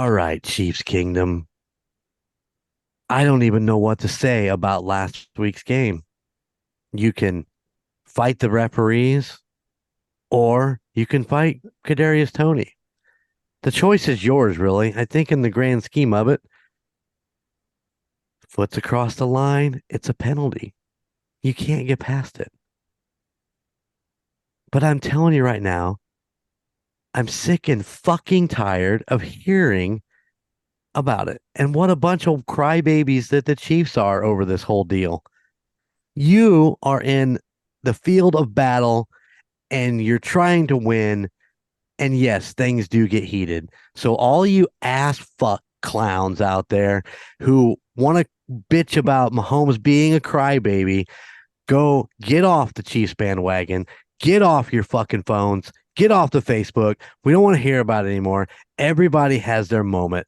All right, Chiefs Kingdom. I don't even know what to say about last week's game. You can fight the referees or you can fight Kadarius Toney. The choice is yours, really. I think in the grand scheme of it, foot's across the line, it's a penalty. You can't get past it. But I'm telling you right now, I'm sick and fucking tired of hearing about it. And what a bunch of crybabies that the Chiefs are over this whole deal. You are in the field of battle and you're trying to win. And yes, things do get heated. So all you ass fuck clowns out there who want to bitch about Mahomes being a crybaby, go get off the Chiefs bandwagon, get off your fucking phones, get off the Facebook. We don't want to hear about it anymore. Everybody has their moment.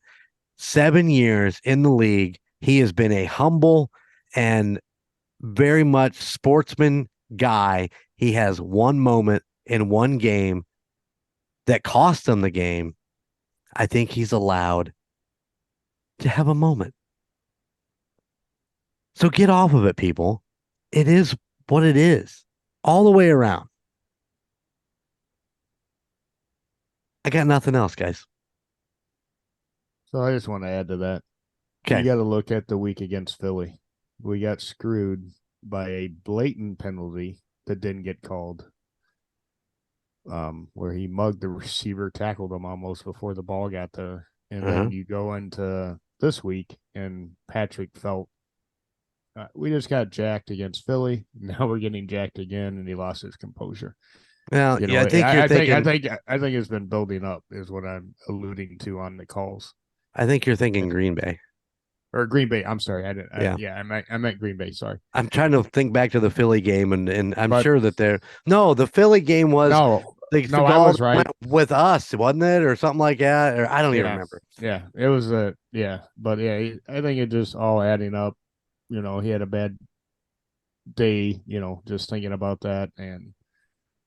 7 years in the league, he has been a humble and very much sportsman guy. He has one moment in one game that cost him the game. I think he's allowed to have a moment. So get off of it, people. It is what it is, all the way around. I got nothing else, guys. So I just want to add to that. Okay. You got to look at the week against Philly. We got screwed by a blatant penalty that didn't get called, where he mugged the receiver, tackled him almost before the ball got there. And Uh-huh. then you go into this week, and Patrick felt we just got jacked against Philly. Now we're getting jacked again, and he lost his composure. Well, You yeah, know, I think you're thinking. I think it's been building up, is what I'm alluding to on the calls. I think you're thinking Green Bay. Or Green Bay. I'm sorry, I didn't. Yeah. Yeah, I meant Green Bay. Sorry, I'm trying to think back to the Philly game, and I'm but sure that they're no, the Philly game was no, the no, I goal was that went right. with us, wasn't it, or something like that? Or I don't even Yeah, remember. yeah, it was a yeah, but yeah, I think it just all adding up. You know, he had a bad day. You know, just thinking about that, and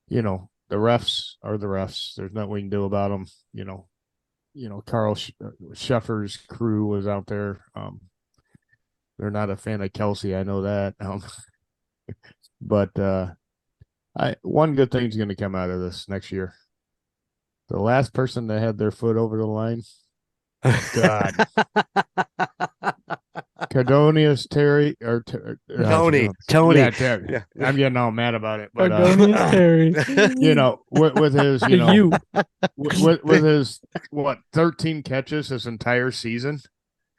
you know, the refs are the refs. There's nothing we can do about them. Carl Sheffer's crew was out there. They're not a fan of Kelsey. I know that. But I one good thing's going to come out of this next year. The last person that had their foot over the line, God, Cardonius Terry or Tony. yeah, Terry. Yeah. I'm getting all mad about it, but Argonius Terry. with his The you. with his 13 catches this entire season,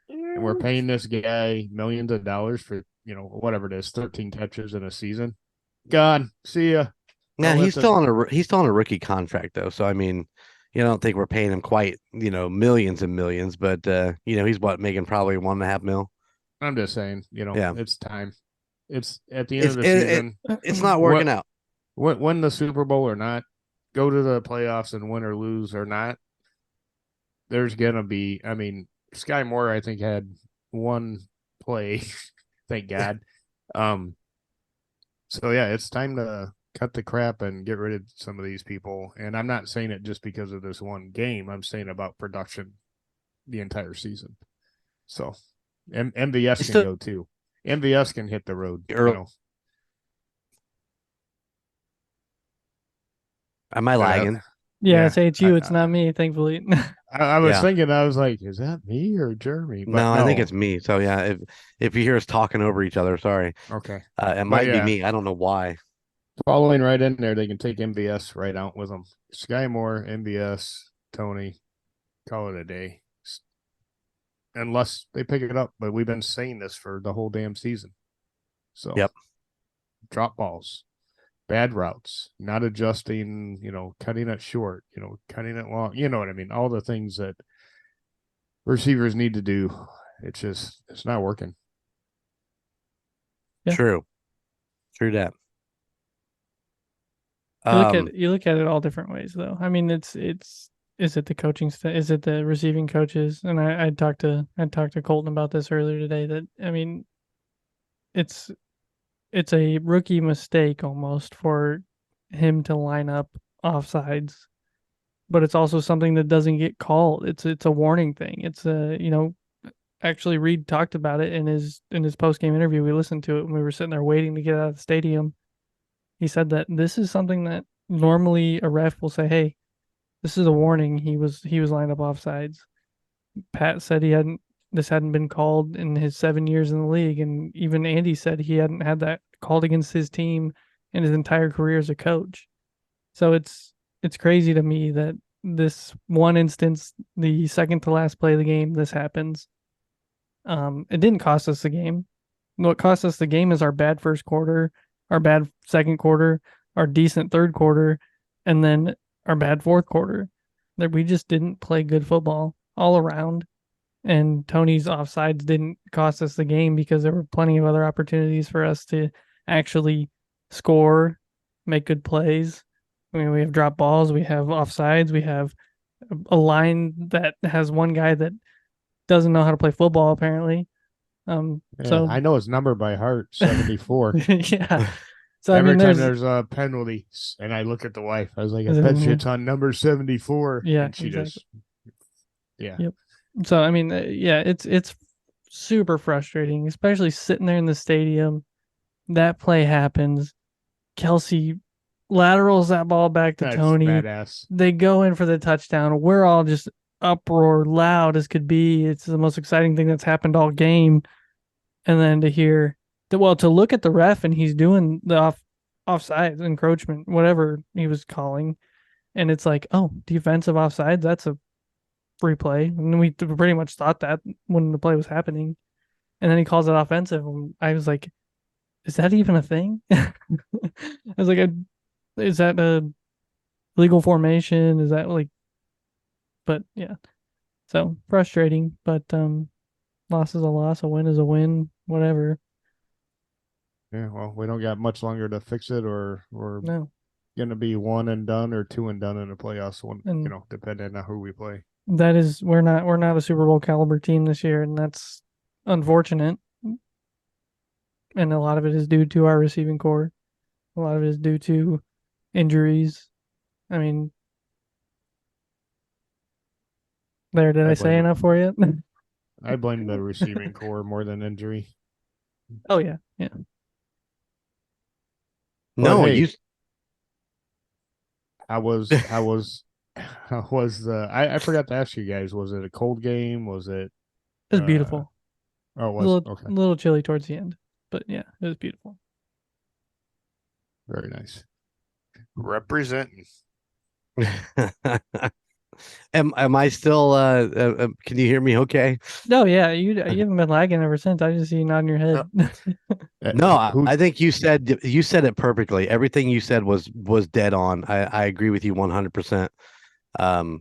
and we're paying this guy millions of dollars for whatever it is, 13 catches in a season. God, see ya. Now Don't let the he's still on a rookie contract though, so I mean, you don't think we're paying him quite, millions and millions, but he's what making probably 1.5 mil. I'm just saying, Yeah, it's time. It's at the end it's of the it, season. it's not working What out. win the Super Bowl or not, go to the playoffs and win or lose or not. There's gonna be. I mean, Sky Moore, I think, had one play. Thank God. Um. So yeah, it's time to cut the crap and get rid of some of these people. And I'm not saying it just because of this one game. I'm saying about production the entire season. So I MVS can still go too. MVS can hit the road. early. Am I And lagging? Yeah, yeah, it's you. It's not me, thankfully. I was Yeah. thinking, I was like, is that me or Jeremy? But No, I think no. it's me. So yeah, if you hear us talking over each other, sorry. Okay. It But might be yeah, me. I don't know why. following right in there, they can take MVS right out with them. Sky Moore, MVS, Toney, call it a day. Unless they pick it up. But we've been saying this for the whole damn season. So Yep. drop balls, bad routes, not adjusting, cutting it short, cutting it long. You know what I mean? All the things that receivers need to do. It's not working. Yeah. True. True that. You look at it all different ways, though. I mean, it's is it the coaching is it the receiving coaches? And I talked to Colton about this earlier today. That I mean, it's it's a rookie mistake almost for him to line up offsides but it's also something that doesn't get called. It's a warning thing. It's actually Reed talked about it in his post game interview. We listened to it when we were sitting there waiting to get out of the stadium. He said that this is something that normally a ref will say, "Hey, this is a warning. He was lined up offsides." Pat said this hadn't been called in his 7 years in the league, and even Andy said he hadn't had that called against his team in his entire career as a coach. So it's crazy to me that this one instance, the second to last play of the game, this happens. It didn't cost us the game. What cost us the game is our bad first quarter, our bad second quarter, our decent third quarter, and then our bad fourth quarter. That we just didn't play good football all around. And Toney's offsides didn't cost us the game because there were plenty of other opportunities for us to actually score, make good plays. I mean, we have drop balls, we have offsides, we have a line that has one guy that doesn't know how to play football apparently. Yeah, I know his number by heart, 74. Yeah. So Every I mean, time there's a penalty, and I look at the wife, I was like, I bet you it's on number 74. Yeah, and she exactly. just, yeah. Yep. So I mean, yeah, it's super frustrating, especially sitting there in the stadium. That play happens. Kelsey laterals that ball back to That's Toney. badass. They go in for the touchdown. We're all just uproar, loud as could be. It's the most exciting thing that's happened all game. And then to hear to look at the ref and he's doing the offsides, encroachment, whatever he was calling, and it's like, oh, defensive offsides, that's a free play. And we pretty much thought that when the play was happening. And then he calls it offensive. And I was like, is that even a thing? I was like, is that a legal formation? Is that like, but yeah. So frustrating, but loss is a loss, a win is a win, whatever. Yeah, well, we don't got much longer to fix it, or No. going to be one and done or two and done in the playoffs. One, And depending on who we play. that is, we're not a Super Bowl caliber team this year, and that's unfortunate. And a lot of it is due to our receiving core. A lot of it is due to injuries. I mean, did I say enough for you? I blame the receiving core more than injury. Oh yeah, yeah. No, hey, you. How was the? I forgot to ask you guys. Was it a cold game? Was it? It was beautiful. Oh, it was a little chilly towards the end, but yeah, it was beautiful. Very nice. Representing. Am I still? Can you hear me? Okay. No, yeah, you haven't been lagging ever since. I just see you nodding your head. No, I think you said it perfectly. Everything you said was dead on. I agree with you 100%. I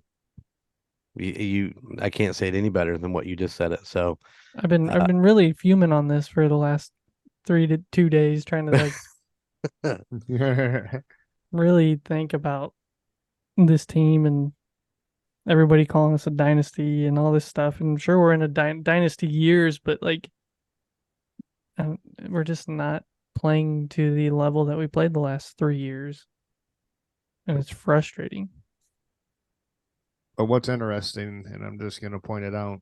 can't say it any better than what you just said it. So I've been really fuming on this for the last 3 to 2 days, trying to like really think about this team and everybody calling us a dynasty and all this stuff. And sure, we're in a dynasty years, but like we're just not playing to the level that we played the last 3 years, and it's frustrating. But what's interesting, and I'm just going to point it out,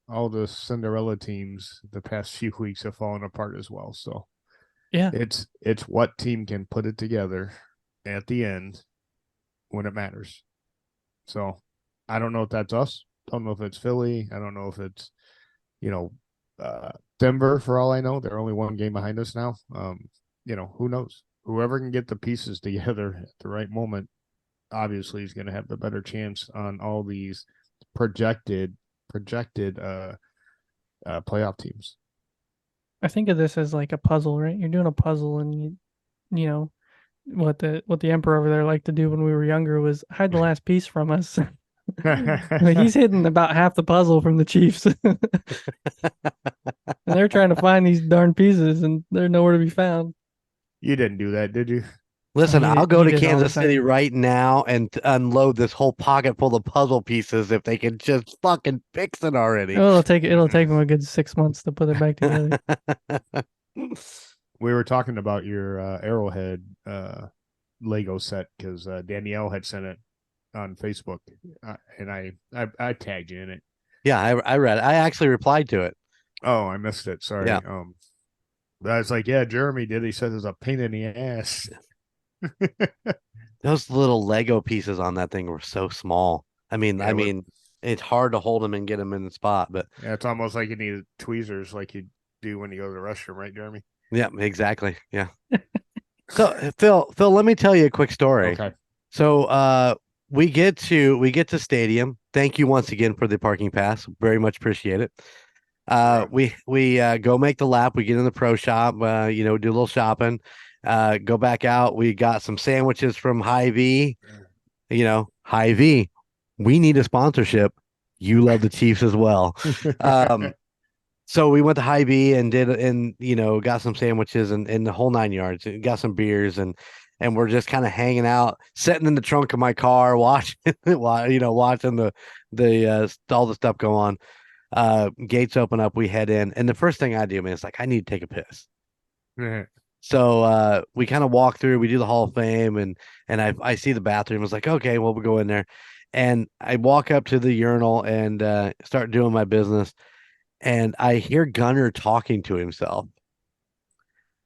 all the Cinderella teams the past few weeks have fallen apart as well. So yeah, it's what team can put it together at the end when it matters. So I don't know if that's us. Don't know if it's Philly. I don't know if it's Denver. For all I know, they're only one game behind us now. Who knows? Whoever can get the pieces together at the right moment, obviously, is going to have the better chance on all these projected playoff teams. I think of this as like a puzzle, right? You're doing a puzzle, and you know what the emperor over there liked to do when we were younger was hide the last piece from us. He's hidden about half the puzzle from the Chiefs. And they're trying to find these darn pieces, and they're nowhere to be found. You didn't do that, did you? Listen, I'll go to Kansas City right now and unload this whole pocket full of puzzle pieces if they can just fucking fix it already. Well, it'll take them a good 6 months to put it back together. We were talking about your Arrowhead Lego set because Danielle had sent it on Facebook, and I tagged you in it. Yeah, I read it. I actually replied to it. Oh, I missed it. Sorry. Yeah. But I was like, yeah, Jeremy did. He said it was a pain in the ass. Those little Lego pieces on that thing were so small. Yeah, It's hard to hold them and get them in the spot, but yeah, it's almost like you need tweezers, like you do when you go to the restroom, right, Jeremy? yeah, exactly. Yeah. So Phil, let me tell you a quick story. Okay. So we get to stadium. Thank you once again for the parking pass. Very much appreciate it. Yeah. We go make the lap. We get in the pro shop. Do a little shopping. Go back out. We got some sandwiches from Hy-Vee. Hy-Vee. We need a sponsorship. You love the Chiefs as well. So we went to Hy-Vee and got some sandwiches and the whole 9 yards. Got some beers and we're just kind of hanging out, sitting in the trunk of my car, watching watching the all the stuff go on. Gates open up, we head in, and the first thing I do, man, is like I need to take a piss. So we kind of walk through, we do the Hall of Fame, and I see the bathroom. I was like, okay, well, we'll go in there. And I walk up to the urinal and start doing my business. And I hear Gunner talking to himself.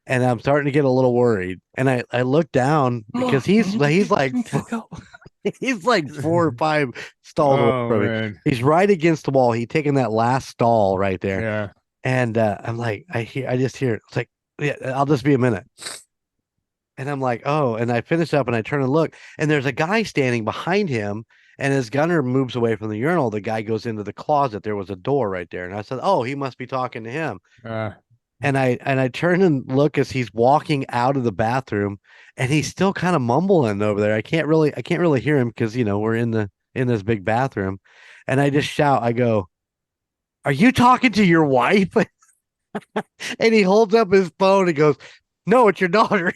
And I'm starting to get a little worried. And I look down because he's like he's like 4 or 5 stalls away from me. Man. He's right against the wall. He's taking that last stall right there. Yeah. And I'm like, I just hear it. It's like, yeah, I'll just be a minute. And I'm like, oh, and I finish up and I turn and look, and there's a guy standing behind him. And as Gunner moves away from the urinal, the guy goes into the closet. There was a door right there. And I said, oh, he must be talking to him. And I turn and look as he's walking out of the bathroom, and he's still kind of mumbling over there. I can't really hear him because we're in this big bathroom. And I just shout, I go, are you talking to your wife? And he holds up his phone and goes, no, it's your daughter.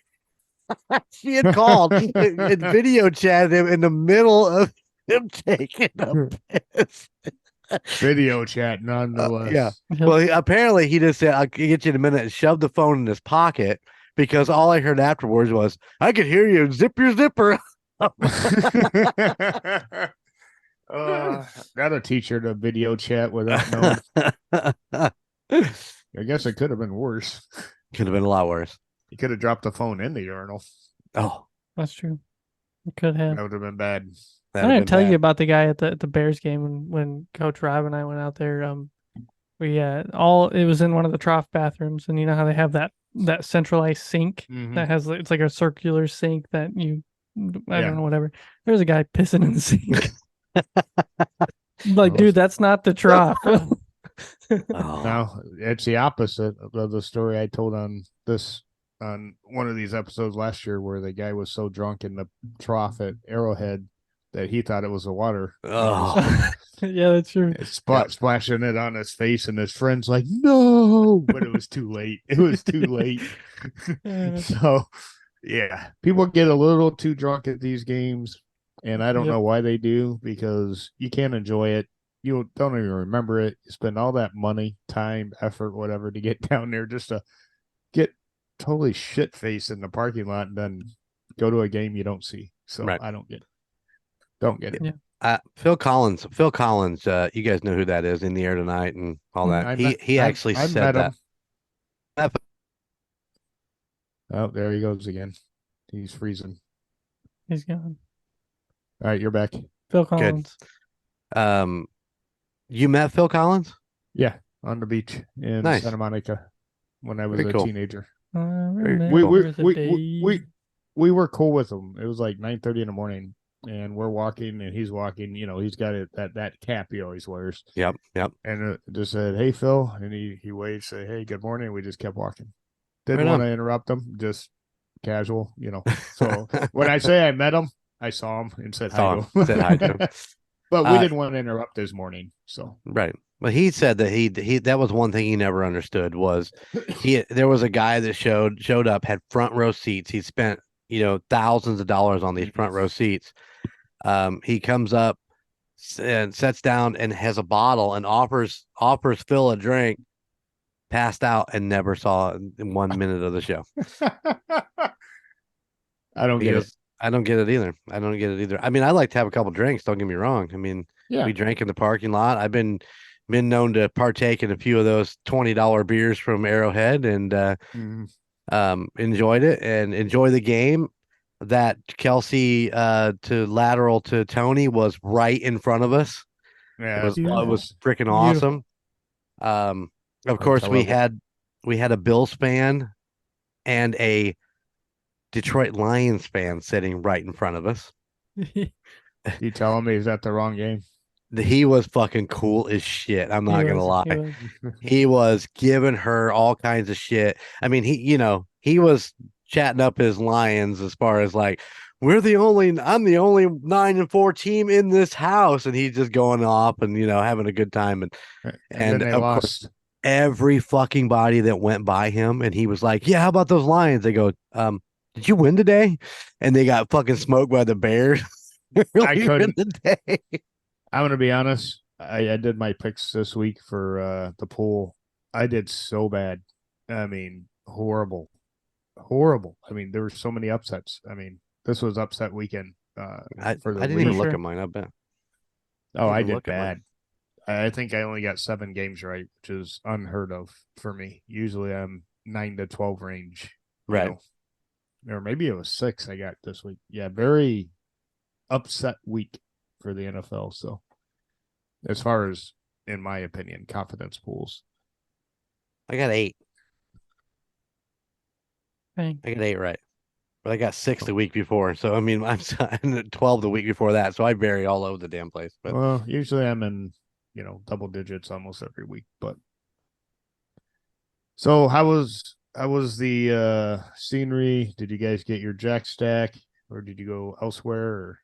She had called and video chatted him in the middle of him taking a piss. Video chat, nonetheless. Yeah. Yep. Well, apparently he just said, I'll get you in a minute, and shoved the phone in his pocket, because all I heard afterwards was, I could hear you. Zip your zipper. That'll teach her to video chat without knowing. I guess it could have been worse. Could have been a lot worse. You could have dropped the phone in the urinal. Oh, That's true. It could have. That would have been bad. I didn't tell you about the guy at the Bears game when Coach Rob and I went out there. It was in one of the trough bathrooms, and you know how they have that centralized sink that has, it's like a circular sink that I don't know, whatever. There's a guy pissing in the sink. Like, dude, that's not the trough. Now it's the opposite of the story I told on one of these episodes last year, where the guy was so drunk in the trough at Arrowhead that he thought it was the water. Oh. Yeah, that's true. Splashing it on his face, and his friend's like, no, but it was too late. It was too late. So, yeah, people get a little too drunk at these games, and I don't know why they do, because you can't enjoy it. You don't even remember it. You spend all that money, time, effort, whatever, to get down there just to get totally shit-faced in the parking lot and then go to a game you don't see. So I don't get it. Don't get it. Yeah. Phil Collins, you guys know who that is, in the air tonight and all that. He actually said that. Oh, there he goes again. He's freezing. He's gone. All right, you're back. Phil Collins. Good. You met Phil Collins? Yeah, on the beach in Santa Monica when I was a teenager. We were cool with him. It was like 9:30 in the morning, and we're walking, and he's walking. He's got that cap he always wears. Yep. And just said, "Hey, Phil," and he waved, say, "Hey, good morning." And we just kept walking. Didn't want to interrupt him, just casual, So when I say I met him, I saw him and said hi to him. Said hi to him. But we didn't want to interrupt his morning, so right. Well, he said that he that was one thing he never understood was there was a guy that showed up, had front row seats. He spent thousands of dollars on these front row seats. He comes up and sits down and has a bottle and offers Phil a drink. Passed out and never saw in 1 minute of the show. I don't get it. I don't get it either. I don't get it either. I mean, I like to have a couple drinks. Don't get me wrong. I mean, Yeah. we drank in the parking lot. I've been known to partake in a few of those $20 beers from Arrowhead and Mhm. enjoyed it and enjoy the game. That Kelsey to lateral to Toney was right in front of us. Yeah, that's It was badass. freaking Beautiful. awesome. Of course Until we had a Bills fan and a Detroit Lions fan sitting right in front of us. you telling me is that the wrong game? He was fucking cool as shit. I'm not gonna He lie. was. He was giving her all kinds of shit. I mean, he was chatting up his Lions as far as like, I'm the only 9-4 team in this house, and he's just going off and having a good time. And then And they of course, lost. every fucking body that went by him, and he was like, "Yeah, how about those Lions?" They go, "Did you win today?" And they got fucking smoked by the Bears I earlier in couldn't. the day. I'm gonna be honest. I did my picks this week for the pool. I did so bad. I mean, horrible, horrible. I mean, there were so many upsets. I mean, this was upset weekend for I the didn't For even league. look sure. at mine. I bet. I Oh, didn't I even did look at mine. bad. I think I only got 7 games right, which is unheard of for me. Usually I'm 9 to 12 range, Right. or maybe it was 6 I got this week. Yeah, very upset week for the NFL. So, as far as, in my opinion, confidence pools. I got 8. Dang. I got 8 right. But I got 6 the week before. So I mean, I'm at 12 the week before that. So I vary all over the damn place. But Well, usually I'm in, double digits almost every week. But so how was the scenery? Did you guys get your jack stack, or did you go elsewhere? Or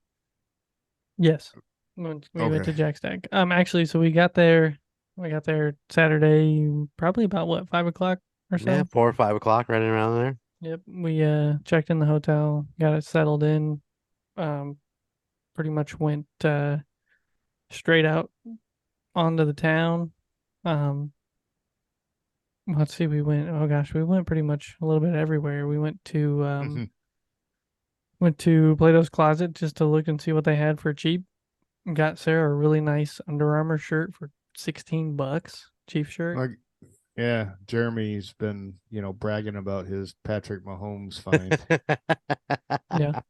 Yes. We went to Jack Stack. Actually, so we got there. We got there Saturday, probably about what 5 o'clock or yeah, so. 4 or 5 o'clock, right around there. Yep. We checked in the hotel, got it settled in. Um, pretty much went straight out onto the town. Um, let's see, we went. Oh gosh, we went pretty much a little bit everywhere. We went to Plato's Closet just to look and see what they had for cheap. Got Sarah a really nice Under Armour shirt for $16. Chief shirt. like, yeah, Jeremy's been bragging about his Patrick Mahomes find. Yeah.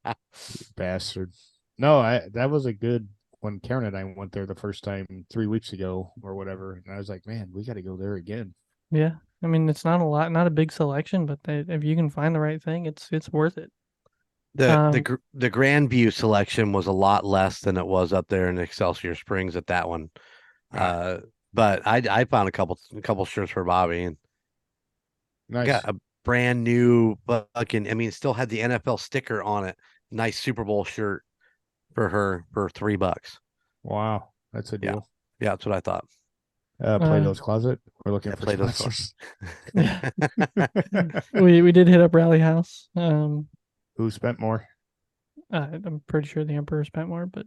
Bastard. No, that was a good when Karen and I went there the first time 3 weeks ago or whatever, and I was like, man, we got to go there again. Yeah. I mean, it's not a lot, not a big selection, but if you can find the right thing, it's worth it. The Grandview selection was a lot less than it was up there in Excelsior Springs at that one. Ah, Uh, but I found a couple shirts for Bobby and nice. got a brand new fucking. I mean, still had the NFL sticker on it. Nice Super Bowl shirt for her for $3. Wow, that's a Yeah, deal. yeah, that's what I thought. Uh, Plato's Closet. We're looking Yeah, for Play-Doh sponsors. yeah. We did hit up Rally House. Who spent more? I'm pretty sure the Emperor spent more, but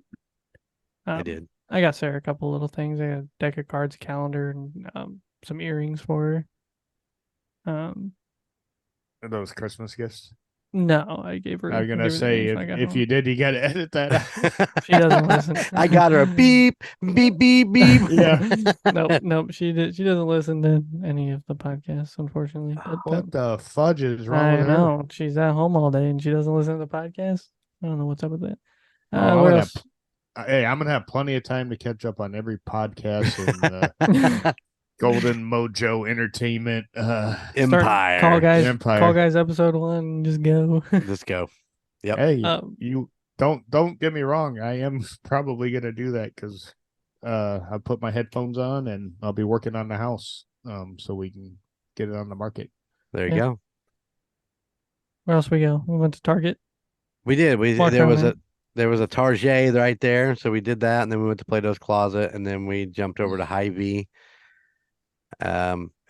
I did. I got Sarah a couple little things. I got a deck of cards, a calendar, and some earrings for her. Are those Christmas gifts? No, I gave her. I was I gonna gave her the say earrings if when I got if home. you did, you got to edit that out. She doesn't listen. I got her a beep, beep, beep, beep. Yeah. Nope. She doesn't listen to any of the podcasts, unfortunately. But What the fudge is wrong I with her? know she's at home all day and she doesn't listen to the podcast. I don't know what's up with that. Oh, I'm What gonna else? hey, I'm gonna have plenty of time to catch up on every podcast and Golden Mojo Entertainment Start Call Empire. Guys. Call Empire. Guys episode 1. And just go. Let's go. Yep. Hey, um, you don't get me wrong. I am probably gonna do that because I put my headphones on and I'll be working on the house so we can get it on the market. There you Yeah. go. where else we go? We went to Target. We did. Walked There was a Target right there, so we did that, and then we went to Plato's Closet, and then we jumped over to Hy-Vee.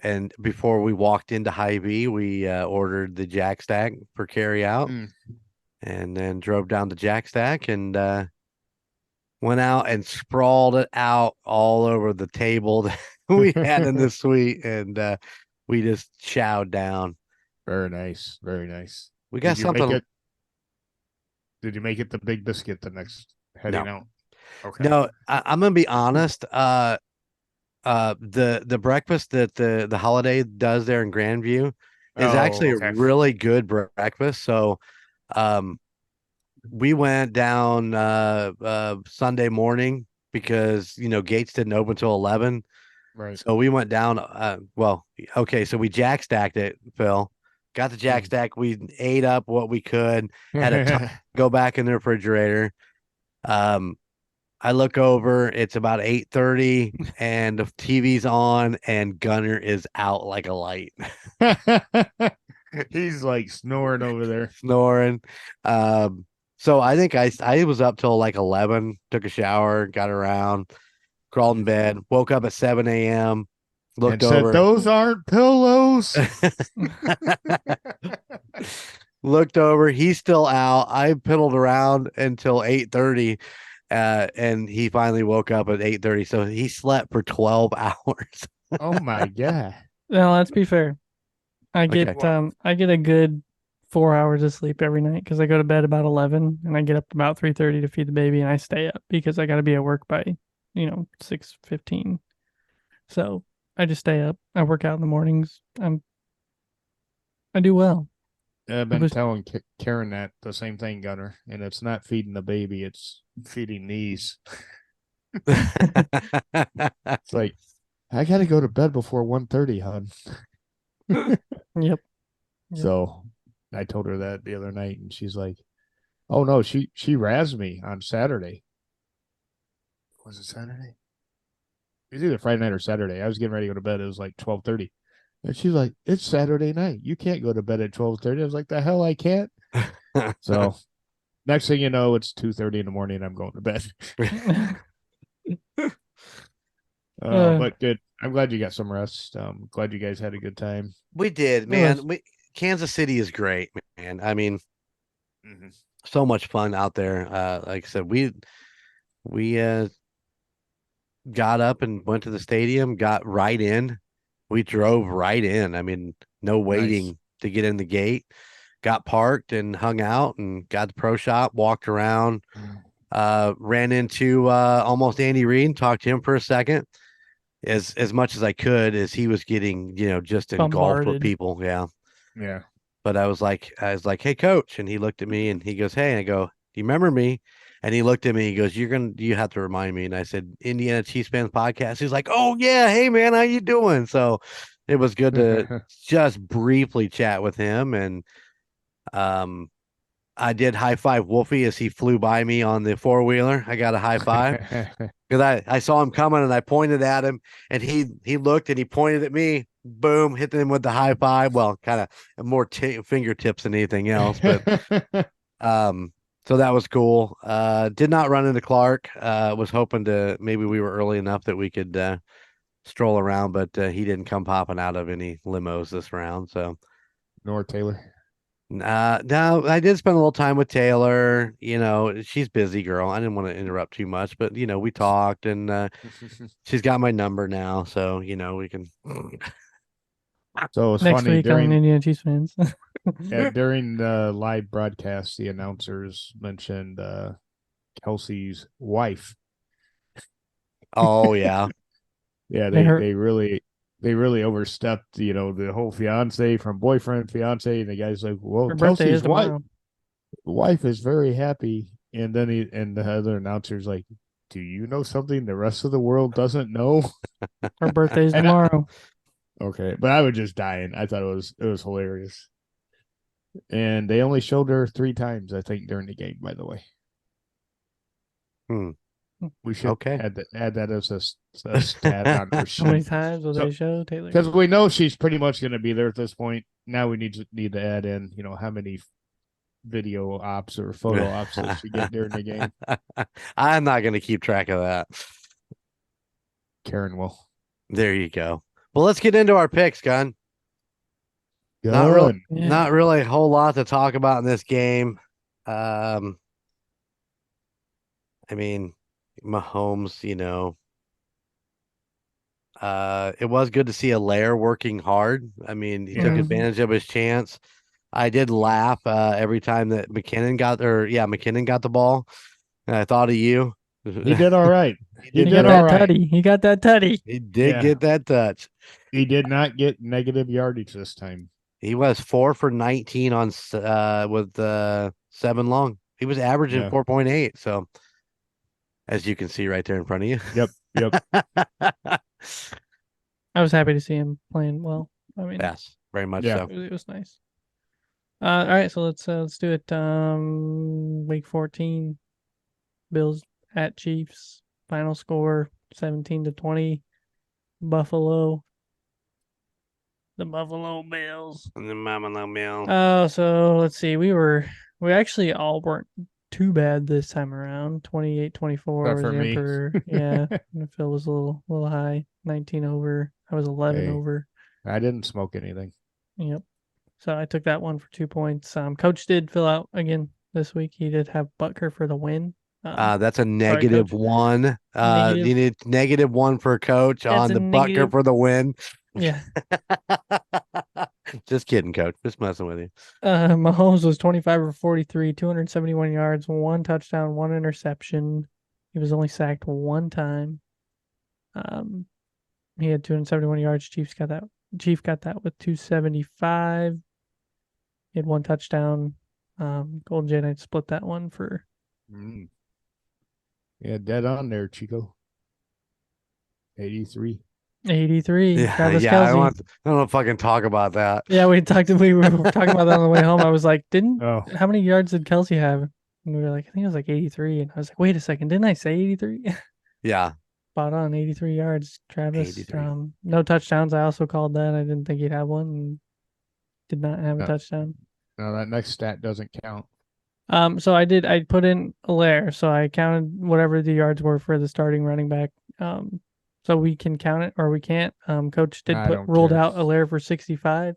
And before we walked into Hy-Vee, we ordered the Jack Stack for carry out, Mm. and then drove down the Jack Stack and went out and sprawled it out all over the table that we had in the suite, and we just chowed down. Very nice. Very nice. We got Did you make something. it? Did you make it the Big Biscuit the next heading No, out? Okay. no, I'm gonna be honest. The breakfast that the holiday does there in Grandview is Oh, actually a okay. really good breakfast. So, um, we went down Sunday morning because gates didn't open till 11. Right. So we went down. Well, okay, so we jack stacked it, Phil. Got the jack Mm. stack. We ate up what we could. Had a ton go back in the refrigerator. Um, I look over. It's about 8:30, and the TV's on, and Gunner is out like a light, He's like snoring over there. snoring. Um, so I think I was up till like 11. Took a shower, got around, crawled in bed, woke up at 7 a.m. And Looked said, over. "Those aren't pillows." Looked over. He's still out. I piddled around until 8:30, and he finally woke up at 8:30. So he slept for 12 hours. Oh my god. Now, let's be fair. Okay. I get a good 4 hours of sleep every night because I go to bed about 11 and I get up about 3:30 to feed the baby and I stay up because I got to be at work by 6:15. So I just stay up. I work out in the mornings. I do well. I've I been was telling Karen that the same thing, Gunner, and it's not feeding the baby; it's feeding these. It's like I got to go to bed before 1:30, hon. Yep. Yep. So I told her that the other night, and she's like, "Oh no, she razzed me on Saturday. Was it Saturday? It was either Friday night or Saturday. I was getting ready to go to bed. It was like 12:30, and she's like, "It's Saturday night. You can't go to bed at 12:30." I was like, "The hell I can't." So next thing you know, it's 2:30 in the morning. I'm going to bed. uh, But good. I'm glad you got some rest. Glad you guys had a good time. We did, it was man. Kansas City is great, man. I mean, Mhm. so much fun out there. Like I said, we got up and went to the stadium, got right in. We drove right in. I mean, no Nice. waiting to get in the gate. Got parked and hung out and got the pro shop, walked around, ran into almost Andy Reid, talked to him for a second. As much as I could as he was getting, just engulfed with bombarded. people. Yeah. Yeah. But I was like, hey, coach. And he looked at me and he goes, hey, and I go, do you remember me? And he looked at me, he goes, you have to remind me. And I said, Indiana Chiefs fans podcast. He's like, oh yeah, hey man, how you doing? So it was good to just briefly chat with him. And um I did high five Wolfie as he flew by me on the four-wheeler. I got a high five because I saw him coming and I pointed at him and he looked and he pointed at me. Boom, hit him with the high five. Well, kind of more fingertips than anything else, but um, so that was cool. Did not run into Clark. Was hoping to maybe we were early enough that we could stroll around, but he didn't come popping out of any limos this round. So Nor Taylor. no, I did spend a little time with Taylor. She's busy girl. I didn't want to interrupt too much, but we talked and she's got my number now, so we can. So it was Next funny week on Indiana Chiefs fans. during the live broadcast, the announcers mentioned Kelsey's wife. Oh yeah. Yeah, They they hurt they really they really overstepped, the whole fiance from boyfriend, fiance, and the guy's like, "Well, her birthday is Kelsey's tomorrow. wife is very happy." And then the other announcer's like, "Do you know something the rest of the world doesn't know?" Her birthday is And tomorrow. okay, but I was just dying. I thought it was hilarious. And they only showed her 3 times, I think, during the game. By the way, Hmm. we should Okay. add that as a stat on our How many sheet. times will So they show Taylor? because we know she's pretty much going to be there at this point. Now we need to add in, how many video ops or photo ops that she get during the game. I'm not going to keep track of that. Karen will. There you go. Well, let's get into our picks, Gun. Not real, Good. Yeah. not really a whole lot to talk about in this game. Um, I mean, Mahomes, it was good to see Alaire working hard. I mean, he took Yeah. Mhm. advantage of his chance. I did laugh every time that McKinnon got the ball, and I thought of you. He did all right. He He did got all that right. tutty. He got that tutty. He did Yeah. get that touch. He did not get negative yardage this time. He was 4 for 19 on with 7 long. He was averaging Yeah. 4.8. So as you can see right there in front of you. Yep. I was happy to see him playing well. I mean, Yes, very much Yeah. so. it was nice. All right, so let's do it. Week 14, Bills at Chiefs. Final score 17-20. Buffalo. The Buffalo Bills. And then Mama No Meal. Oh, so let's see. We actually all weren't too bad this time around. 28-24 Except was for the me. Emperor. Yeah. And Phil was a little high. 19 over. I was 11 Hey. over. I didn't smoke anything. Yep. So I took that one for 2 points. Coach did fill out again this week. He did have Butker for the win. That's a sorry, negative Coach. 1. Negative. You need -1 for coach That's on a the Butker negative. for the win. Yeah. Just kidding, coach. Just messing with you. Mahomes was 25 for 43, 271 yards, 1 touchdown, 1 interception. He was only sacked 1 time. He had 271 yards. Chief got that with 275. He had 1 touchdown. Golden Jay Knight split that one for Yeah, dead on there, Chico. 83. 83. Yeah, Travis I Kelce. don't want to fucking talk about that. Yeah, we were talking about that on the way home. I was like, Oh. how many yards did Kelce have? And we were like, I think it was like 83. And I was like, wait a second, didn't I say 83? Yeah. Spot on, 83 yards. Travis, 83. no touchdowns. I also called that. I didn't think he'd have one and did not have a touchdown. No, that next stat doesn't count. So I put in Allaire. So I counted whatever the yards were for the starting running back. So we can count it or we can't. Coach did ruled out Allaire for 65.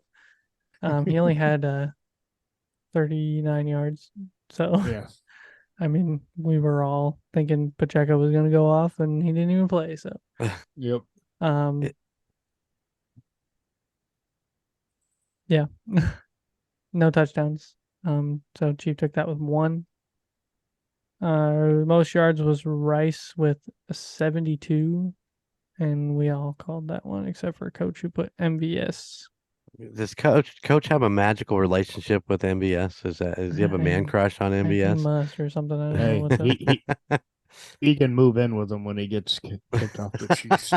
He only had 39 yards. So yeah. I mean, we were all thinking Pacheco was going to go off, and he didn't even play. So, yep. Yeah, no touchdowns. So Chief took that with 1. Most yards was Rice with 72, and we all called that one except for Coach who put MVS. Does coach have a magical relationship with MVS? Does he have a man crush on MVS? He must or something. I don't Hey, know what's up. he can move in with him when he gets kicked off the Chiefs.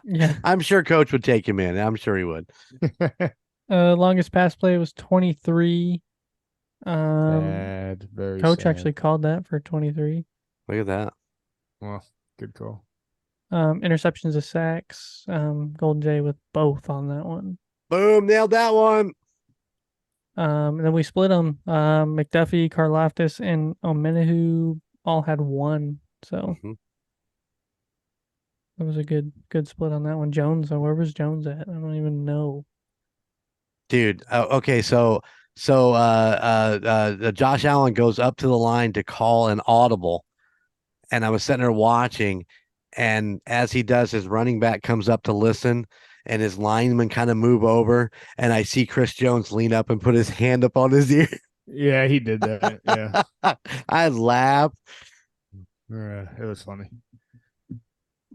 Yeah, I'm sure coach would take him in. I'm sure he would. longest pass play was 23. Sad, very Coach sad. actually called that for 23. Look at that. Well, good call. Interceptions of sacks. Golden Jay with both on that one. Boom, nailed that one. And then we split them. McDuffie, Karlaftis, and Omenahu all had 1. So it was a good split on that one. Jones, where was Jones at? I don't even know. Dude, okay, so Josh Allen goes up to the line to call an audible, and I was sitting there watching, and as he does, his running back comes up to listen, and his linemen kind of move over, and I see Chris Jones lean up and put his hand up on his ear. Yeah, he did that. Yeah. I laughed. It was funny.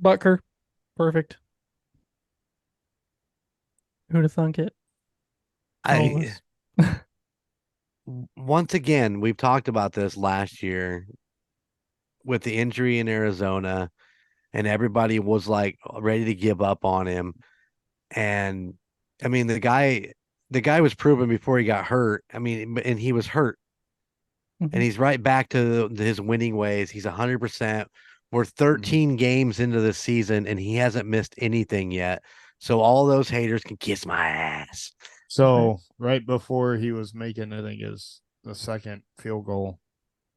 Butker, perfect. Who'd have thunk it? Once again, we've talked about this last year with the injury in Arizona, and everybody was like ready to give up on him. And I mean, the guy was proven before he got hurt. I mean, and he was hurt, and he's right back to his winning ways. He's 100%. We're 13 games into the season, and he hasn't missed anything yet. So all those haters can kiss my ass. So right before he was making, I think, the second field goal,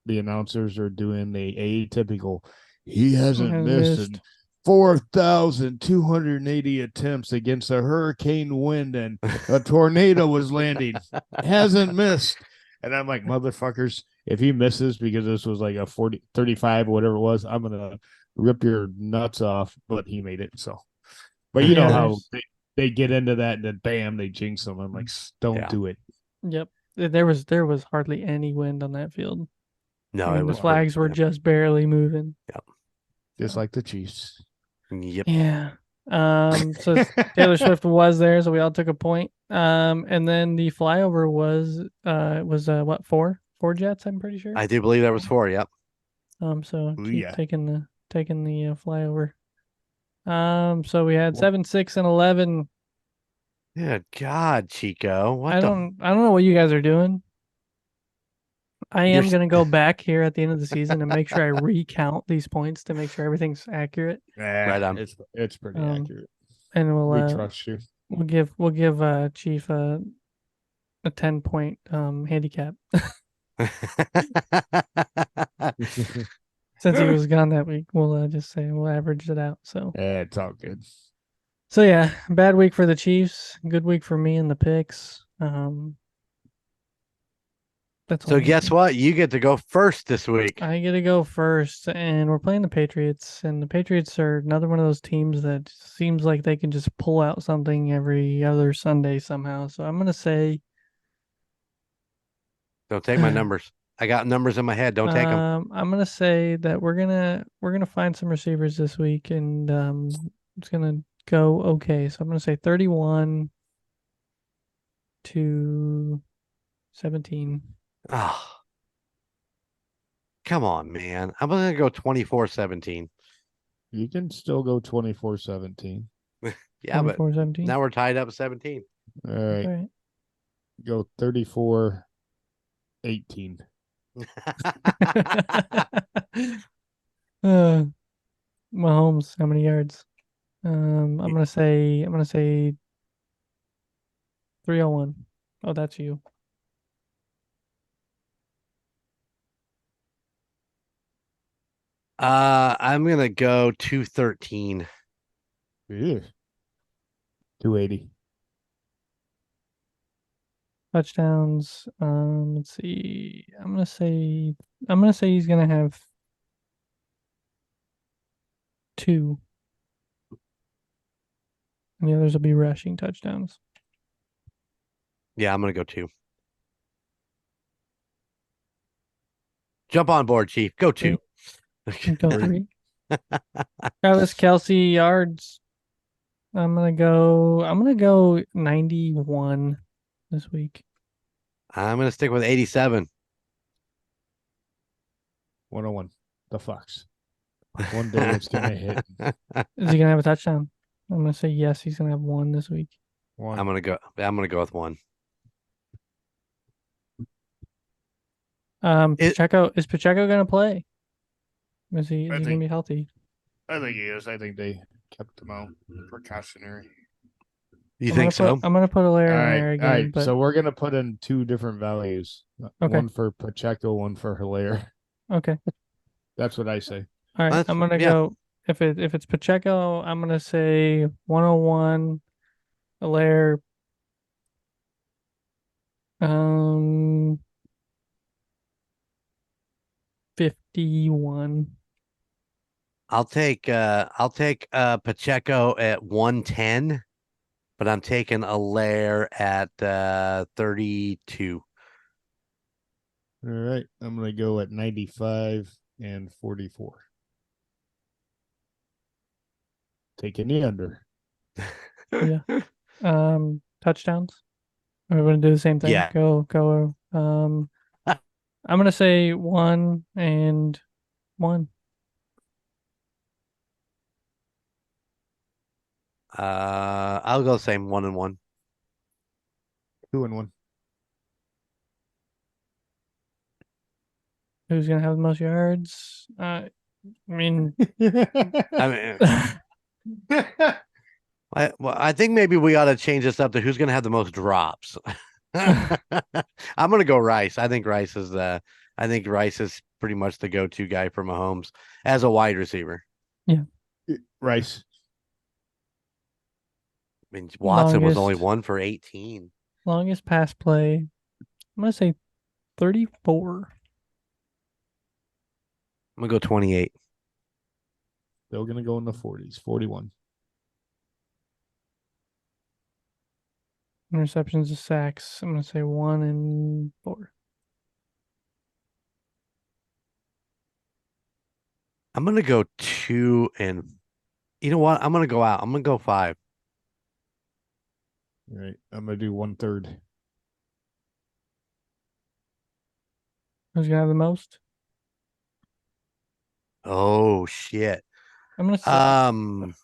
the announcers are doing the atypical. He hasn't missed 4,280 attempts against a hurricane wind and a tornado was landing. Hasn't missed. And I'm like, motherfuckers, if he misses because this was like a 35, whatever it was, I'm going to rip your nuts off. But he made it. So, but you know how they get into that and then bam, they jinx them. I'm like, don't do it. Yep. there was hardly any wind on that field. No, I mean, it the was pretty. flags were just barely moving. Just like the Chiefs. Yep. Yeah. So Taylor Swift was there, so we all took a point. And then the flyover was what, four jets, I'm pretty sure. I do believe there was 4. Yep. So Ooh, keep yeah. taking the flyover. So we had Well- 7, 6, and 11. Good God, Chico. What I the? don't know what you guys are doing. I You're am gonna go back here at the end of the season and make sure I recount these points to make sure everything's accurate. Right on. It's pretty Um, accurate. And We trust you. we'll give Chief a 10-point handicap since he was gone that week. We'll just say we'll average it out. So It's all good. yeah, bad week for the Chiefs, good week for me in the picks. That's all So I guess think. what? You get to go first this week. I get to go first, and we're playing the Patriots, and the Patriots are another one of those teams that seems like they can just pull out something every other Sunday somehow. So I'm gonna say, Don't take my numbers. I got numbers in my head. Don't take them. I'm gonna say that we're gonna find some receivers this week, and it's gonna go okay. So I'm gonna say 31 to 17. Oh, come on, man. I'm going to go 24-17. You can still go 24-17. Yeah, but 24-17. now we're tied up at 17. All right. Okay. Go 34-18. Mahomes, how many yards? I'm gonna say 301. Oh, that's you. I'm going to go 213. Yeah. 280. Touchdowns. Let's see. I'm gonna say he's gonna have 2, and the others will be rushing touchdowns. Yeah, I'm going to go 2. Jump on board, Chief. Go 2. Go 3. Travis Kelce yards. I'm gonna go 91 this week. I'm going to stick with 87. 101. The Fox. One day it's going to hit. Is he gonna have a touchdown? I'm gonna say yes. He's gonna have 1 this week. One. I'm going to go with 1. Pacheco is Pacheco gonna play? Is he gonna be healthy? I think he is. I think they kept him out precautionary. You think so? I'm gonna put a layer All in right. there again. All right. But So we're going to put in 2 different values. Okay. One for Pacheco, one for Hilaire. okay. That's what I say. All right. That's- I'm gonna yeah. go if it's Pacheco, I'm gonna say 101, a layer 51. I'll take Pacheco at 110, but I'm taking Allaire at 32. All right. I'm going to go at 95 and 44. Taking the under. Yeah. Touchdowns. We're gonna do the same thing. Yeah. Go. I'm gonna say 1 and 1. I'll go same 1 and 1. 2 and 1. Who's gonna have the most yards? I mean, I mean, I think maybe we ought to change this up to who's going to have the most drops. I'm going to go Rice. I think Rice is pretty much the go-to guy for Mahomes as a wide receiver. Rice. I mean, Watson was only Longest. 1 for 18. Longest pass play. I'm gonna say 34. I'm going to go 28. Still going to go in the 40s. 41. Interceptions to sacks. I'm gonna say 1 and 4. I'm gonna go 2 and you know what? I'm gonna go out. I'm gonna go 5. All right. I'm gonna do 1/3. Who's gonna have the most? Oh shit. I'm gonna say Um.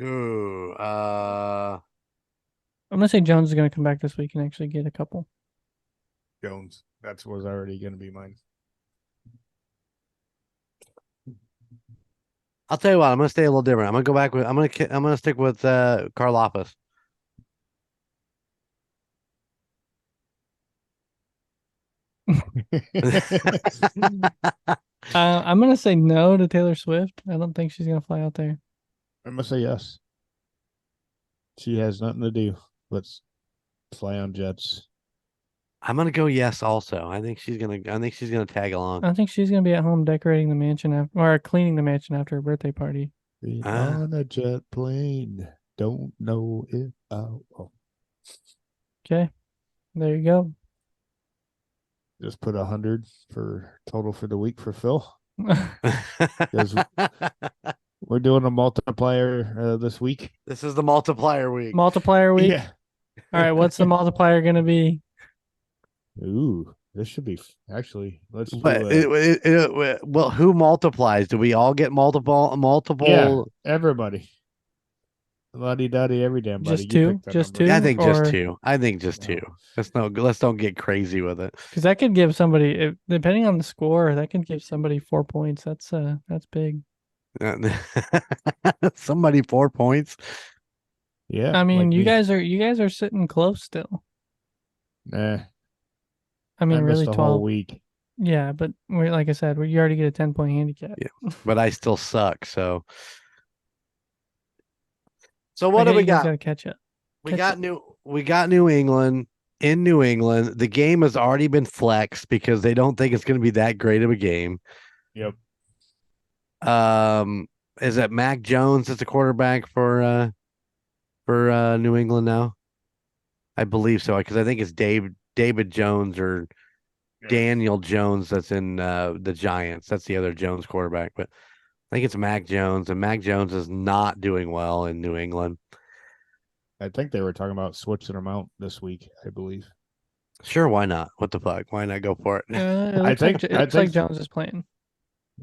Ooh, Jones is gonna come back this week and actually get a couple. Jones. That was already gonna be mine. I'll tell you what. I'm gonna stay a little different. I'm gonna go back with. I'm gonna stick with Karlaftis. I'm gonna say no to Taylor Swift. I don't think she's gonna fly out there. I'm gonna say yes. She has nothing to do but fly on jets. I'm gonna go yes. Also, I think she's gonna. I think she's gonna tag along. I think she's gonna be at home decorating the mansion or cleaning the mansion after her birthday party. Being Uh, on a jet plane. Don't know if I'll Okay, there you go. just put 100 for total for the week for Phil. Because we're doing a multiplier this week. This is the multiplier week. Multiplier week. Yeah. All right, what's the multiplier gonna be? Ooh, this should be actually. Let's do But well, who multiplies? Do we all get yeah, multiple? everybody. Lottie dotty, every damn body. Just You two? pick that Just number. two? I think just Or 2. I think just 2. No. Let's don't get crazy with it. because that could give somebody, depending on the score, that could give somebody 4 points. That's big. Somebody 4 points. Yeah. I mean, like you me. guys are sitting close still. Nah, I mean, I missed really a whole 12. week. Yeah, but like I said, you already get a 10-point handicap. Yeah, but I still suck. So I what do get we you guys got? got to catch up. We got New England in New England. The game has already been flexed because they don't think it's going to be that great of a game. Yep. Um, is it Mac Jones that's a quarterback for New England now? I believe so because I think it's David Jones or Yeah. Daniel Jones that's in the Giants. That's the other Jones quarterback, but I think it's Mac Jones, and Mac Jones is not doing well in New England. I think they were talking about switching them out this week, I believe. Sure, why not? What the fuck? Why not go for it? It I looks like think it I looks like think Jones is playing.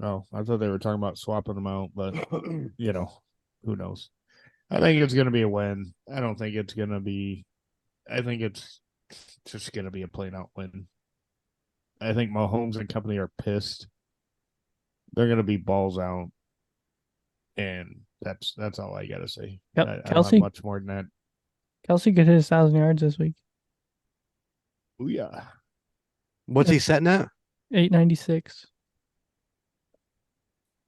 oh, I thought they were talking about swapping them out, but who knows? I think it's gonna be a win. I don't think it's gonna be I think it's just gonna be a plain out win. I think Mahomes and company are pissed. They're gonna be balls out. And that's all I gotta say. Yep, I don't have Kelsey. much more than that. Kelsey could hit 1,000 yards this week. Oh yeah. What's he That's setting at? 896.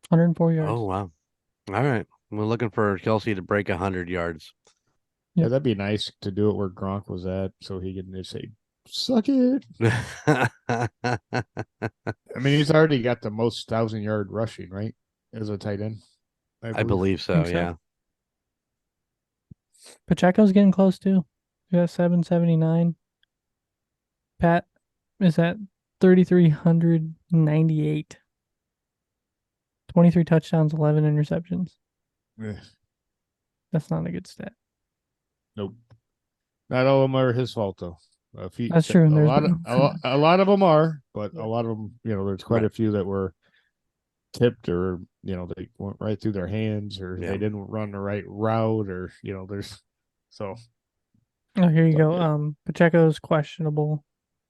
104 yards. Oh wow! All right, we're looking for Kelsey to break 100 yards. Yeah, that'd be nice to do it where Gronk was at, so he can just say, "Suck it." I mean, he's already got the most 1,000-yard rushing, right, as a tight end. I believe so. Think so. Yeah. Pacheco's getting close too. He got 779. Pat is at 3,398. 23 touchdowns, 11 interceptions. Yeah. That's not a good stat. Nope. Not all of them are his fault though. That's true. A There's lot of a lot of them are, but Yeah. a lot of them, there's quite Right. a few that were tipped or they went right through their hands or Yeah. they didn't run the right route or there's so Oh, here you it's all go. good. Pacheco's questionable.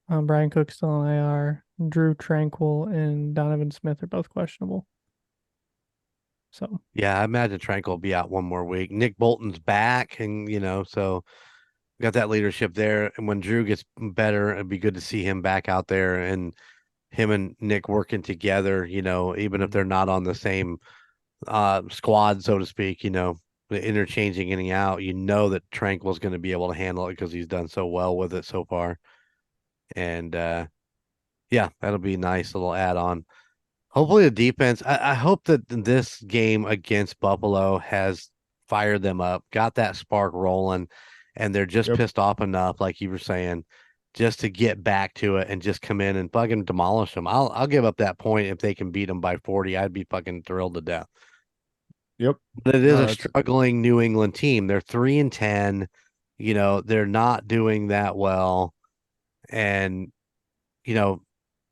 Brian Cook's still on IR. Drew Tranquil and Donovan Smith are both questionable. So Yeah, I imagine Tranquil will be out one more week. Nick Bolton's back, and so got that leadership there. And when Drew gets better, it'd be good to see him back out there and him and Nick working together. Even if they're not on the same squad, so to speak. The interchanging in and out. That Tranquil's going to be able to handle it because he's done so well with it so far. And yeah, that'll be a nice little add on. Hopefully the defense, I hope that this game against Buffalo has fired them up, got that spark rolling, and they're just Yep. pissed off enough, like you were saying, just to get back to it and just come in and fucking demolish them. I'll give up that point if they can beat them by 40. I'd be fucking thrilled to death. Yep. But it is No, a that's struggling New England team. They're 3-10. They're not doing that well. And, you know,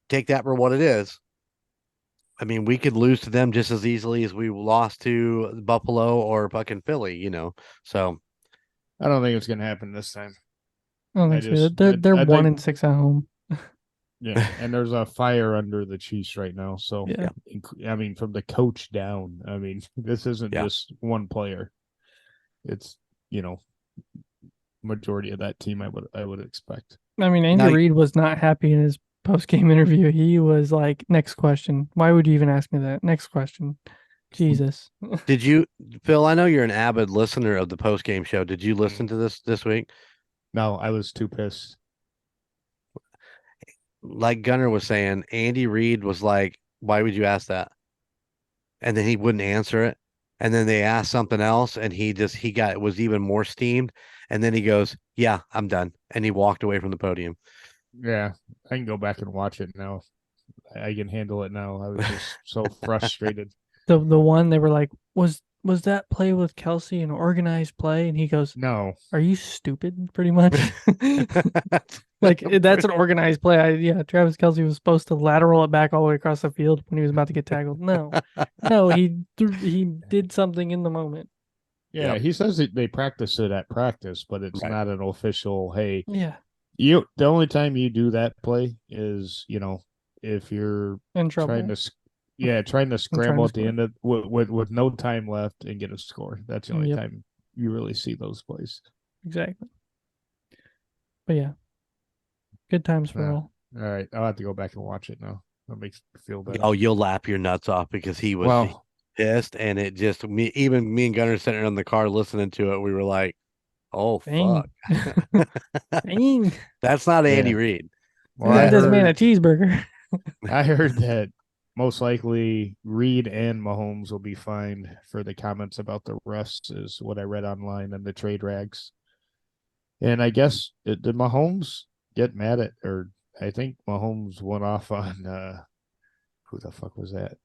take that for what it is. I mean, we could lose to them just as easily as we lost to Buffalo or fucking Philly. So I don't think it's gonna happen this time. I don't I think so. just They're I one think and 6 at home. yeah, and there's a fire under the Chiefs right now. So Yeah. I mean, from the coach down, I mean, this isn't Yeah. just one player. It's majority of that team. I would expect. I mean, Andy Now, Reid was not happy in his post game interview. He was like, "Next question. Why would you even ask me that? Next question." Jesus. did you, Phil? I know you're an avid listener of the post game show. Did you listen Mm. to this week? No, I was too pissed. Like Gunner was saying, Andy Reid was like, "Why would you ask that?" And then he wouldn't answer it. And then they asked something else, and was even more steamed. And then he goes, "Yeah, I'm done," and he walked away from the podium. Yeah, I can go back and watch it now. I can handle it now. I was just so frustrated. The one they were like, was that play with Kelsey an organized play? And he goes, No, "Are you stupid?" Pretty much. Like that's an organized play. Yeah, Travis Kelsey was supposed to lateral it back all the way across the field when he was about to get tackled. No, he did something in the moment. yeah, Yep. he says they practice it at practice, but it's Right. not an official. Hey, Yeah, the only time you do that play is if you're in trying trouble. to trying to I'm trying scramble to at the score. end of with no time left and get a score. That's the only Yep, time you really see those plays. exactly. But yeah, good times for Yeah. all. All right, I'll have to go back and watch it now. That makes me feel better. Oh, you'll laugh your nuts off because he was Well, pissed, and it just me and Gunnar sitting in the car listening to it, we were like, "Oh fuck, Dang. Dang. that's not yeah. Andy Reid." Well, Get this man a cheeseburger. I heard that most likely Reed and Mahomes will be fined for the comments about the refs, is what I read online in the trade rags. And I guess did Mahomes get mad at, or I think Mahomes went off on who the fuck was that?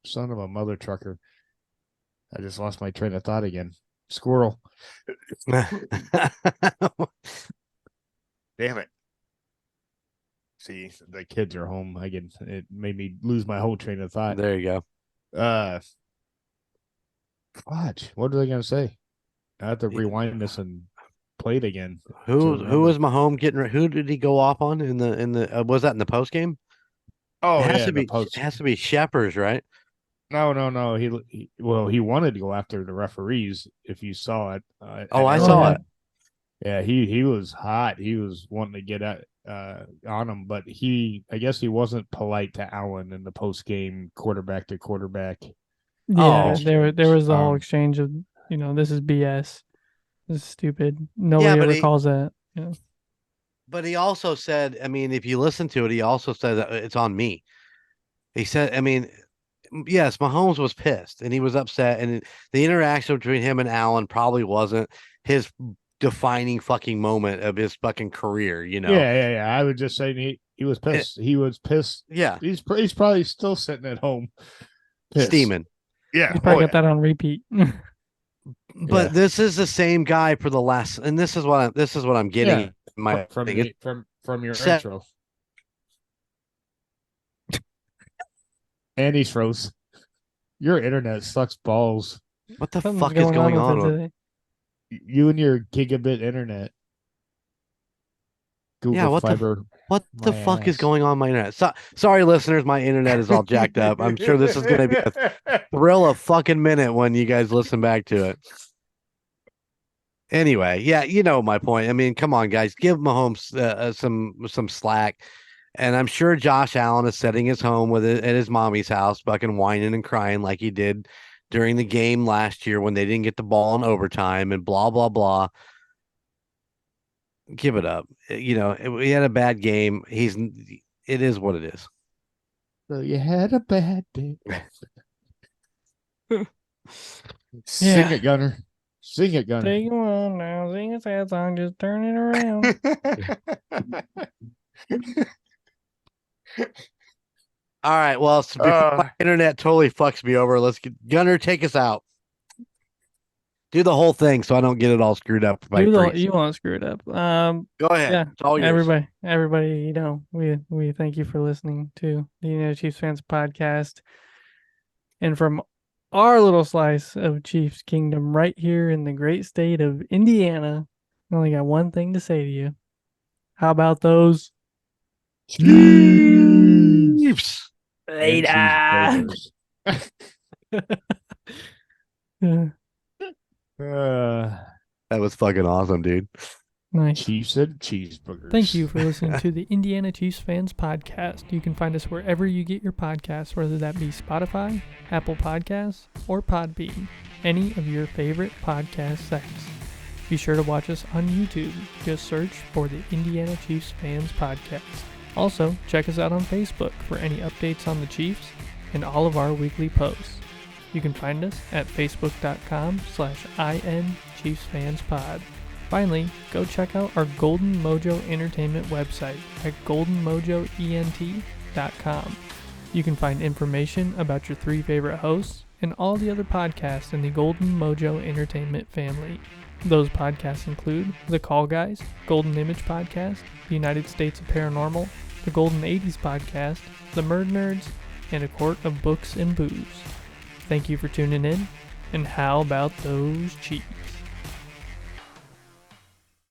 Son of a mother trucker. I just lost my train of thought again. Squirrel. Damn it. See, the kids are home. It made me lose my whole train of thought. There you go. Watch. What are they gonna say? I have to rewind this and play it again to Who remember. was Mahomes getting? Who did he go off on in the? Was that in the post game? It Oh has yeah, to the be. It post. has to be Shepard's, right? No. He wanted to go after the referees. If you saw it, Oh, I Oh saw yeah. it. yeah, he was hot. He was wanting to get at on him, but I guess he wasn't polite to Allen in the post game quarterback to quarterback Yeah, Oh, there exchange. was the whole exchange of, this is BS. This is stupid. yeah, Nobody ever calls that. Yeah. but he also said, I mean, if you listen to it, he also said that it's on me. He said, I mean, yes, Mahomes was pissed and he was upset, and the interaction between him and Allen probably wasn't his defining fucking moment of his fucking career, Yeah. I was just saying he was It- pissed. He was pissed. yeah, He's probably still sitting at home pissed. steaming. Yeah. He's Oh probably got yeah. that on repeat. Yeah. But this is the same guy for the last, and this is what I'm getting. Yeah. My From thing. It's from your set. intro. And he's froze. Your internet sucks balls. What the Something's fuck is going on going with it on? today. You and your gigabit internet. Yeah, Google Fiber. what the My fuck is ass. going on my internet? Sorry, listeners, my internet is all jacked up. I'm sure this is going to be a thrill of fucking minute when you guys listen back to it. Anyway, yeah, you know my point. I mean, come on, guys, give Mahomes some slack. And I'm sure Josh Allen is sitting his home with it at his mommy's house, fucking whining and crying like he did during the game last year when they didn't get the ball in overtime and blah blah blah. Give it up. We had a bad game. It is what it is. So you had a bad day. Yeah. Sing it, Gunner. Sing it, Gunner. Take one now, sing a sad song, just turn it around. All right. Well, so before my internet totally fucks me over, let's get Gunner, take us out. Do the whole thing so I don't get it all screwed up. If I freeze. You won't screw it up. Go ahead. Yeah, It's all yours. everybody, you know, we thank you for listening to the United Chiefs Fans Podcast. And from our little slice of Chiefs Kingdom right here in the great state of Indiana, I only got one thing to say to you. How about those Chiefs. later? That was fucking awesome, dude. Nice. Chiefs and cheeseburgers. Thank you for listening to the Indiana Chiefs Fans Podcast. You can find us wherever you get your podcasts, whether that be Spotify, Apple Podcasts, or Podbean, any of your favorite podcast sites. Be sure to watch us on YouTube. Just search for the Indiana Chiefs Fans Podcast. Also, check us out on Facebook for any updates on the Chiefs and all of our weekly posts. You can find us at facebook.com/INChiefsFansPod. Finally, go check out our Golden Mojo Entertainment website at goldenmojoent.com. You can find information about your 3 favorite hosts and all the other podcasts in the Golden Mojo Entertainment family. Those podcasts include The Call Guys, Golden Image Podcast, The United States of Paranormal, The Golden 80s Podcast, The Murdnerds, and A Court of Books and Booze. Thank you for tuning in, and how about those Chiefs?